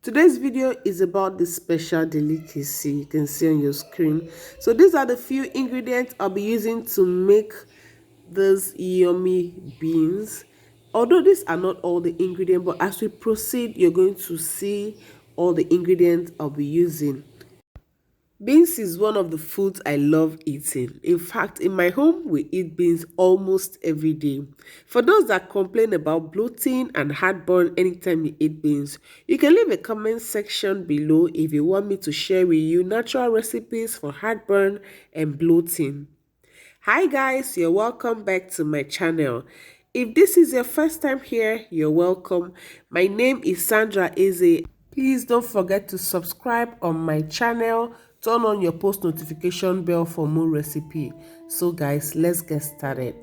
Today's video is about this special delicacy you can see on your screen. So these are the few ingredients I'll be using to make these yummy beans. Although these are not all the ingredients, but as we proceed, you're going to see all the ingredients I'll be using. Beans is one of the foods I love eating. In fact, in my home, we eat beans almost every day. For those that complain about bloating and heartburn anytime you eat beans, you can leave a comment section below if you want me to share with you natural recipes for heartburn and bloating. Hi guys, you're welcome back to my channel. If this is your first time here, you're welcome. My name is Sandra Eze. Please don't forget to subscribe on my channel, turn on your post notification bell for more recipe. So guys, let's get started.